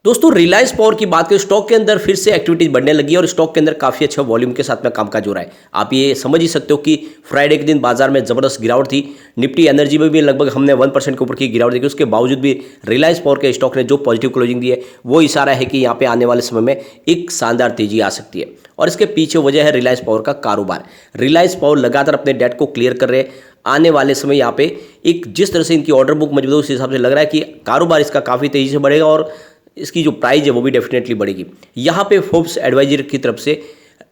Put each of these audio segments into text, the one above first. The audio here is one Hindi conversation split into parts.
दोस्तों रिलायंस पावर की बात करें, स्टॉक के अंदर फिर से एक्टिविटीज बढ़ने लगी है और स्टॉक के अंदर काफी अच्छा वॉल्यूम के साथ में कामकाज हो रहा है। आप ये समझ ही सकते हो कि फ्राइडे के दिन बाजार में जबरदस्त गिरावट थी। निफ्टी एनर्जी में भी लगभग हमने 1% के ऊपर की गिरावट देखी। उसके बावजूद भी रिलायंस पावर के स्टॉक ने जो पॉजिटिव क्लोजिंग दी है वो इशारा है कि यहाँ पे आने वाले समय में एक शानदार तेजी आ सकती है और इसके पीछे वजह है रिलायंस पावर का कारोबार। रिलायंस पावर लगातार अपने डेट को क्लियर कर रहे हैं। आने वाले समय यहाँ पे एक जिस तरह से इनकी ऑर्डर बुक मजबूत है उस हिसाब से लग रहा है कि कारोबार इसका काफ़ी तेजी से बढ़ेगा और इसकी जो प्राइस है वो भी डेफिनेटली बढ़ेगी। यहाँ पे फोर्ब्स एडवाइजर की तरफ से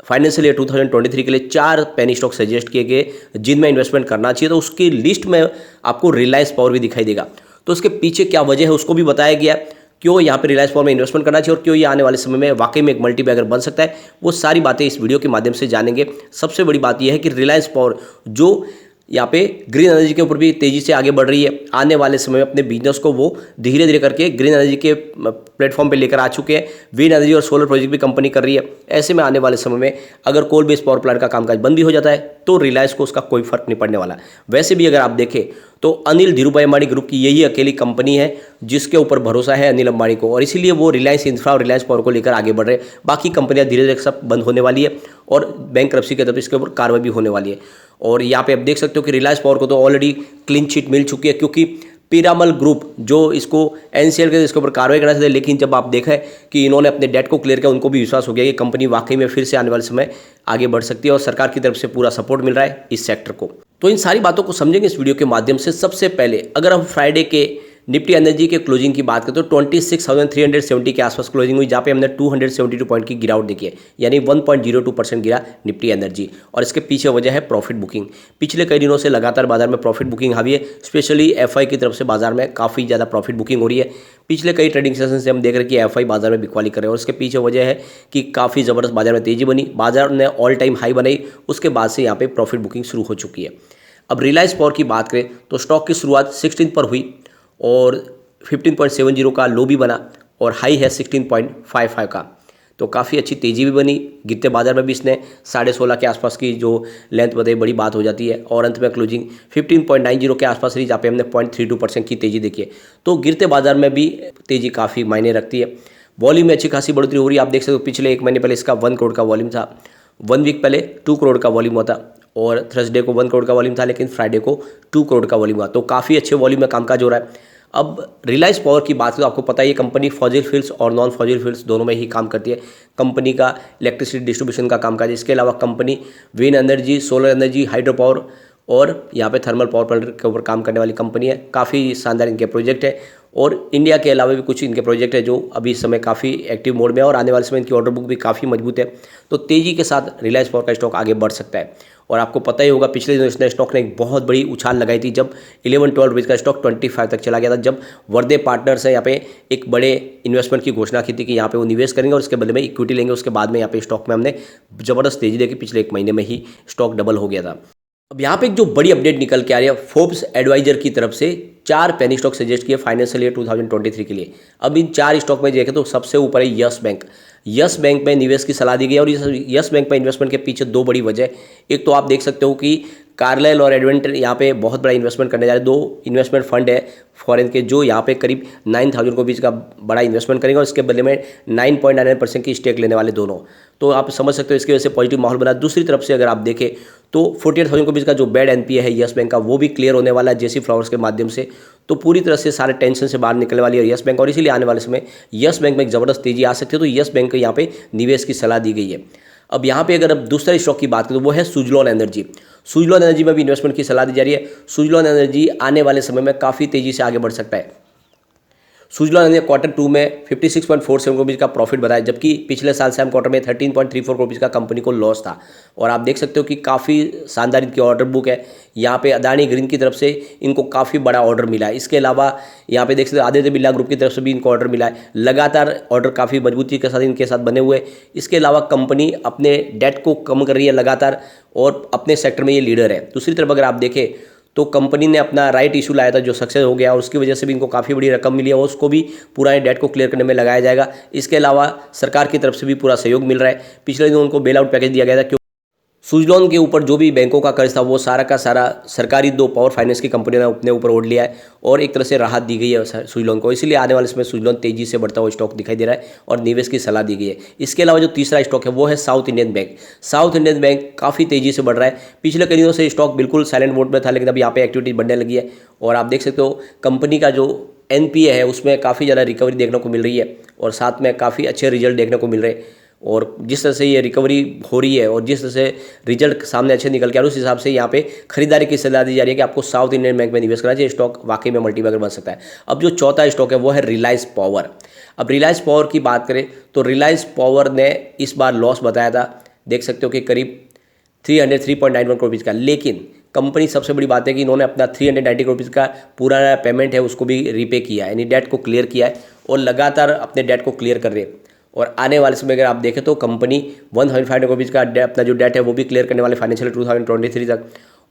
फाइनेंशियल ईयर 2023 के लिए 4 पेनी स्टॉक सजेस्ट किए गए जिनमें इन्वेस्टमेंट करना चाहिए। तो उसकी लिस्ट में आपको रिलायंस पावर भी दिखाई देगा। तो उसके पीछे क्या वजह है उसको भी बताया गया, क्यों यहाँ पे रिलायंस पावर में इन्वेस्टमेंट करना चाहिए और क्यों ये आने वाले समय में वाकई में एक मल्टीबैगर बन सकता है। वो सारी बातें इस वीडियो के माध्यम से जानेंगे। सबसे बड़ी बात यह है कि रिलायंस पावर जो यहाँ पे ग्रीन एनर्जी के ऊपर भी तेजी से आगे बढ़ रही है। आने वाले समय में अपने बिजनेस को वो धीरे धीरे करके ग्रीन एनर्जी के प्लेटफॉर्म पे लेकर आ चुके हैं। विंड एनर्जी और सोलर प्रोजेक्ट भी कंपनी कर रही है। ऐसे में आने वाले समय में अगर कोल बेस्ड पावर प्लांट का कामकाज बंद भी हो जाता है तो रिलायंस को उसका कोई फर्क नहीं पड़ने वाला। वैसे भी अगर आप देखें तो अनिल धीरूभाई अंबानी ग्रुप की यही अकेली कंपनी है जिसके ऊपर भरोसा है अनिल अंबानी को, और इसीलिए वो रिलायंस इंफ्रा और रिलायंस पावर को लेकर आगे बढ़ रहे हैं। बाकी कंपनियां धीरे धीरे सब बंद होने वाली है और बैंकरप्सी की तरफ इसके ऊपर कार्रवाई भी होने वाली है। और यहाँ पे आप देख सकते हो कि रिलायंस पावर को तो ऑलरेडी क्लीन चिट मिल चुकी है, क्योंकि पीरामल ग्रुप जो इसको एनसीएल के इसके ऊपर कार्रवाई करना चाहते, लेकिन जब आप देखा है कि इन्होंने अपने डेट को क्लियर किया उनको भी विश्वास हो गया कि कंपनी वाकई में फिर से आने वाले समय आगे बढ़ सकती है और सरकार की तरफ से पूरा सपोर्ट मिल रहा है इस सेक्टर को। तो इन सारी बातों को समझेंगे इस वीडियो के माध्यम से। सबसे पहले अगर हम फ्राइडे के निफ्टी एनर्जी के क्लोजिंग की बात करें तो 26,370 के आसपास क्लोजिंग हुई, जहाँ पे हमने 272 पॉइंट की गिरावट देखी है, यानी 1.02% गिरा निफ्टी एनर्जी। और इसके पीछे वजह है प्रॉफिट बुकिंग। पिछले कई दिनों से लगातार बाजार में प्रॉफिट बुकिंग हावी है। स्पेशली एफआई की तरफ से बाजार में काफ़ी ज़्यादा प्रॉफिट बुकिंग हो रही है। पिछले कई ट्रेडिंग सेशन से हम देख रहे हैं कि एफआई बाजार में बिकवाली कर रहे हैं और इसके पीछे वजह है कि काफ़ी ज़बरदस्त बाजार में तेजी बनी, बाजार ने ऑल टाइम हाई बनाई, उसके बाद से यहाँ पे प्रॉफिट बुकिंग शुरू हो चुकी है। अब रिलायंस पावर की बात करें तो स्टॉक की शुरुआत 16 पर हुई और 15.70 का लो भी बना और हाई है 16.55 का। तो काफ़ी अच्छी तेज़ी भी बनी। गिरते बाजार में भी इसने 16.5 के आसपास की जो लेंथ बताई, बड़ी बात हो जाती है। और अंत में क्लोजिंग 15.90 के आसपास रही, जहाँ पे हमने 0.32% की तेज़ी देखी है। तो गिरते बाजार में भी तेज़ी काफ़ी मायने रखती है। वॉल्यूम में अच्छी खासी बढ़ोतरी हो रही है। आप देख सकते हो पिछले 1 महीने पहले इसका 1 करोड़ का वॉल्यूम था, 1 वीक पहले 2 करोड़ का वॉल्यूम हुआ था और थर्सडे को 1 करोड़ का वॉल्यूम था, लेकिन फ्राइडे को 2 करोड़ का वॉल्यूम हुआ। तो काफ़ी अच्छे वॉल्यूम में कामकाज हो रहा है। अब रिलायंस पावर की बात करें तो आपको पता है ये कंपनी फॉसिल फ्यूल्स और नॉन फॉसिल फ्यूल्स दोनों में ही काम करती है। कंपनी का इलेक्ट्रिसिटी डिस्ट्रीब्यूशन का कामकाज, इसके अलावा company wind energy, solar energy, hydro power और यहाँ पे थर्मल पावर प्लांट के ऊपर काम करने वाली कंपनी है। काफ़ी शानदार इनके प्रोजेक्ट है और इंडिया के अलावा भी कुछ इनके प्रोजेक्ट है जो अभी इस समय काफ़ी एक्टिव मोड में है और आने वाले समय इनकी ऑर्डर बुक भी काफ़ी मजबूत है। तो तेज़ी के साथ रिलायंस पावर का स्टॉक आगे बढ़ सकता है। और आपको पता ही होगा पिछले दिनों इसने स्टॉक ने एक बहुत बड़ी उछाल लगाई थी जब 11-12 रुपीज़ का स्टॉक 25 तक चला गया था, जब वर्दे पार्टनर्स है यहाँ पे एक बड़े इन्वेस्टमेंट की घोषणा की थी कि यहाँ पे वो निवेश करेंगे और उसके बदले में इक्विटी लेंगे। उसके बाद में यहाँ पे स्टॉक में हमने ज़बरदस्त तेज़ी देखी, पिछले 1 महीने में ही स्टॉक डबल हो गया था। अब यहाँ पे एक जो बड़ी अपडेट निकल के आ रही है, फोर्ब्स एडवाइजर की तरफ से 4 पेनी स्टॉक सजेस्ट किए फाइनेंशियल ईयर 2023 के लिए। अब इन 4 स्टॉक में देखें तो सबसे ऊपर है यस बैंक। यस बैंक में निवेश की सलाह दी गई और इस यस बैंक में इन्वेस्टमेंट के पीछे 2 बड़ी वजह। एक तो आप देख सकते हो कि कार्लाइल और एडवेंटर यहाँ पे बहुत बड़ा इन्वेस्टमेंट करने जा रहे हैं। 2 इन्वेस्टमेंट फंड है फॉरेन के जो यहाँ पे करीब 9,000 करोड़ का बड़ा इन्वेस्टमेंट करेंगे और इसके बदले में 9.99% की स्टेक लेने वाले दोनों। तो आप समझ सकते हो इसकी वजह से पॉजिटिव माहौल बना। दूसरी तरफ से अगर आप देखें तो 48,000 करोड़ का जो बैड एनपीए है यस बैंक का वो भी क्लियर होने वाला है जेसी फ्लावर्स के माध्यम से। तो पूरी तरह से सारे टेंशन से बाहर निकलने वाली है यस बैंक और इसीलिए आने वाले समय यस बैंक में एक ज़बरदस्त तेजी आ सकती है। तो यस बैंक को यहाँ पे निवेश की सलाह दी गई है। अब यहाँ पे अगर अब दूसरे स्टॉक की बात करें तो वो है सुजलॉन एनर्जी। सुजलॉन एनर्जी में भी इन्वेस्टमेंट की सलाह दी जा रही है। सुजलॉन एनर्जी आने वाले समय में काफ़ी तेज़ी से आगे बढ़ सकता है। सुजलॉन एनर्जी क्वार्टर 2 में 56.47 करोड़ का प्रॉफिट बताया, जबकि पिछले साल सेम क्वार्टर में 13.34 करोड़ का कंपनी को लॉस था। और आप देख सकते हो कि काफ़ी शानदार इनकी ऑर्डर बुक है। यहाँ पे अदानी ग्रीन की तरफ से इनको काफ़ी बड़ा ऑर्डर मिला है। इसके अलावा यहाँ पे देख सकते हो आदित्य बिरला ग्रुप की तरफ से भी इनको ऑर्डर मिला है। लगातार ऑर्डर काफ़ी मजबूती के साथ इनके साथ बने हुए। इसके अलावा कंपनी अपने डेट को कम कर रही है लगातार और अपने सेक्टर में ये लीडर है। दूसरी तरफ अगर आप देखें तो कंपनी ने अपना राइट इशू लाया था जो सक्सेस हो गया और उसकी वजह से भी इनको काफ़ी बड़ी रकम मिली है और उसको भी पूरा डेट को क्लियर करने में लगाया जाएगा। इसके अलावा सरकार की तरफ से भी पूरा सहयोग मिल रहा है। पिछले दिनों उनको बेल आउट पैकेज दिया गया था। सुजलॉन के ऊपर जो भी बैंकों का कर्ज था वो सारा का सारा सरकारी 2 पावर फाइनेंस की कंपनियों ने अपने ऊपर ओढ़ लिया है और एक तरह से राहत दी गई है सुजलॉन को। इसीलिए आने वाले समय सुजलॉन तेजी से बढ़ता हुआ स्टॉक दिखाई दे रहा है और निवेश की सलाह दी गई है। इसके अलावा जो तीसरा स्टॉक है वो है south Indian bank. South Indian bank काफ़ी तेजी से बढ़ रहा है। पिछले कई दिनों से स्टॉक बिल्कुल साइलेंट मोड में था, लेकिन अभी यहाँ पे एक्टिविटी बढ़ने लगी है और आप देख सकते हो कंपनी का जो NPA है उसमें काफ़ी ज़्यादा रिकवरी देखने को मिल रही है और साथ में काफ़ी अच्छे रिजल्ट देखने को मिल रहे हैं। और जिस तरह से ये रिकवरी हो रही है और जिस तरह से रिजल्ट सामने अच्छे निकल के आ रहे हैं, उस हिसाब से यहाँ पे खरीदारी की सलाह दी जा रही है कि आपको साउथ इंडियन बैंक में निवेश करना चाहिए। स्टॉक वाकई में मल्टीबैगर बन सकता है। अब जो चौथा स्टॉक है वो है रिलायंस पावर। अब रिलायंस पावर की बात करें तो रिलायंस पावर ने इस बार लॉस बताया था, देख सकते हो कि करीब 303.91 करोड़ रुपीज़ का। लेकिन कंपनी सबसे बड़ी बात है कि इन्होंने अपना 390 करोड़ रुपीज़ का पूरा पेमेंट है उसको भी रीपे किया है, यानी डेट को क्लियर किया है और लगातार अपने डेट को क्लियर कर रहे हैं। और आने वाले समय अगर आप देखें तो कंपनी 105 करोड़ रुपीज़ का अपना जो डेट है वो भी क्लियर करने वाले फाइनेंशियल 2023 तक।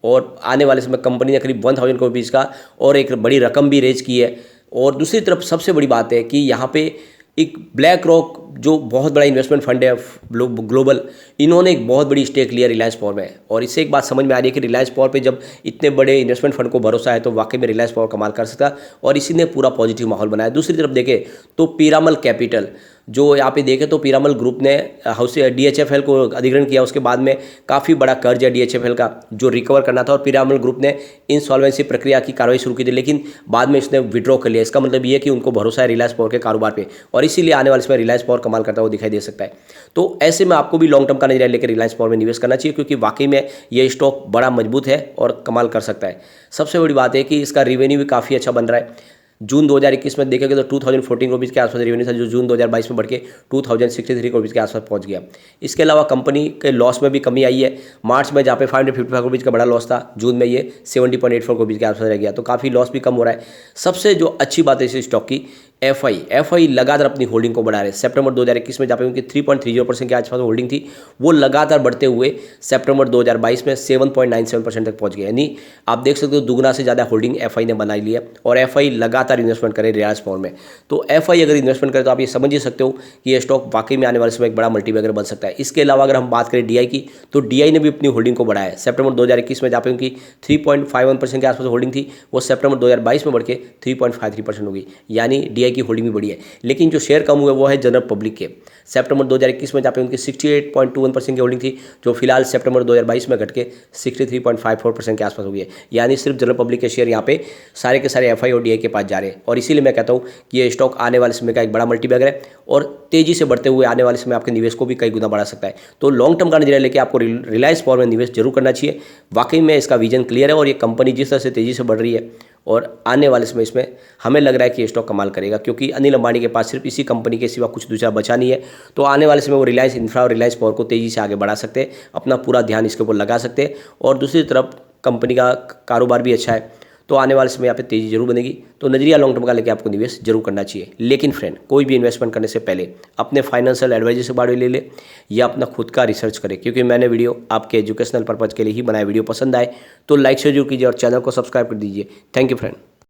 और आने वाले समय कंपनी ने करीब 1000 करोड़ रुपीज़ का और एक बड़ी रकम भी रेज की है। और दूसरी तरफ सबसे बड़ी बात है कि यहाँ पे एक ब्लैक रॉक जो बहुत बड़ा इन्वेस्टमेंट फंड है ग्लोबल, इन्होंने एक बहुत बड़ी स्टेक लिया रिलायंस पावर में। और इससे एक बात समझ में आ रही है कि रिलायंस पावर पे जब इतने बड़े इन्वेस्टमेंट फंड को भरोसा है तो वाकई में रिलायंस पावर कमाल कर सकता है और इसी ने पूरा पॉजिटिव माहौल बनाया। दूसरी तरफ देखें तो पीरामल कैपिटल, जो यहाँ पे देखें तो पीरामल ग्रुप ने DHFL को अधिग्रहण किया, उसके बाद में काफ़ी बड़ा कर्ज है DHFL का जो रिकवर करना था और पीरामल ग्रुप ने इंसॉल्वेंसी प्रक्रिया की कार्रवाई शुरू की थी, लेकिन बाद में इसने विड्रॉ कर लिया। इसका मतलब ये है कि उनको भरोसा है रिलायंस पावर के कारोबार पे और इसीलिए आने वाले समय रिलायंस पावर कमाल करता हुआ दिखाई दे सकता है। तो ऐसे में आपको भी लॉन्ग टर्म का नजरिया लेकर रिलायंस पावर में निवेश करना चाहिए, क्योंकि वाकई में ये स्टॉक बड़ा मजबूत है और कमाल कर सकता है। सबसे बड़ी बात है कि इसका रेवेन्यू भी काफ़ी अच्छा बन रहा है। जून 2021 में देखेंगे तो 2014 करोड़ रुपीज़ के आसपास रेवेन्यू था, जो जून 2022 में बढ़ के 2063 करोड़ रुपीज़ के आसपास पहुंच गया। इसके अलावा कंपनी के लॉस में भी कमी आई है। मार्च में जहाँ पे 555 करोड़ रुपीज़ का बड़ा लॉस था, जून में ये 70.84 करोड़ रुपीज़ के आसपास रह गया, तो काफ़ी लॉस भी कम हो रहा है। सबसे जो अच्छी बात है इस स्टॉक की, FI लगातार अपनी होल्डिंग को बढ़ा रहे हैं। सितंबर 2021 में जहाँ पे उनकी 3.30% के आसपास होल्डिंग थी, वो लगातार बढ़ते हुए सितंबर 2022 में 7.97% तक पहुंच गए। यानी आप देख सकते हो दुगना से ज़्यादा होल्डिंग FI ने बना ली है और FI लगातार इन्वेस्टमेंट करे रिलायंस पावर में। तो FI अगर इन्वेस्टमेंट करे तो आप ये समझ ही सकते हो कि ये स्टॉक वाकई में आने वाले समय एक बड़ा मल्टीबैगर बन सकता है। इसके अलावा अगर हम बात करें DI की, तो DI ने भी अपनी होल्डिंग को बढ़ाया है। सितंबर 2021 में जहाँ पे उनकी 3.51% के आसपास होल्डिंग थी, वो सितंबर 2022 में बढ़ के 3.53% होगी, यानी DI की होल्डिंग भी बढ़ी है। लेकिन जो शेयर कम हुए वो है जनरल पब्लिक के। सितंबर 2021 में जहाँ पे उनकी 68.21% की होल्डिंग थी, जो फिलहाल सितंबर 2022 में घट के 63.54% के आसपास हो गई है। यानी सिर्फ जनरल पब्लिक के शेयर यहाँ पे सारे के सारे FI और DI के पास जा रहे हैं और इसीलिए मैं कहता हूँ कि ये स्टॉक आने वाले समय का एक बड़ा मल्टीबैगर है और तेजी से बढ़ते हुए आने वाले समय आपके निवेश को भी कई गुना बढ़ा सकता है। तो लॉन्ग टर्म का नजरिया लेके आपको रिलायंस पावर में निवेश जरूर करना चाहिए। वाकई में इसका विजन क्लियर है और ये कंपनी जिस तरह से तेजी से बढ़ रही है और आने वाले समय इसमें हमें लग रहा है कि ये स्टॉक कमाल करेगा, क्योंकि अनिल अंबानी के पास सिर्फ इसी कंपनी के सिवा कुछ दूसरा बचा नहीं है। तो आने वाले समय वो रिलायंस इंफ्रा और रिलायंस पावर को तेजी से आगे बढ़ा सकते हैं, अपना पूरा ध्यान इसके ऊपर लगा सकते हैं और दूसरी तरफ कंपनी का कारोबार भी अच्छा है। तो आने वाले समय यहाँ पे तेजी जरूर बनेगी। तो नजरिया लॉन्ग टर्म का लेके आपको निवेश जरूर करना चाहिए। लेकिन फ्रेंड, कोई भी इन्वेस्टमेंट करने से पहले अपने फाइनेंशियल एडवाइजर से बारे ले ले या अपना खुद का रिसर्च करें, क्योंकि मैंने वीडियो आपके एजुकेशनल पर्पज़ के लिए ही बनाया। वीडियो पसंद आए तो लाइक शेयर जरूर कीजिए और चैनल को सब्सक्राइब कर दीजिए। Thank you friend.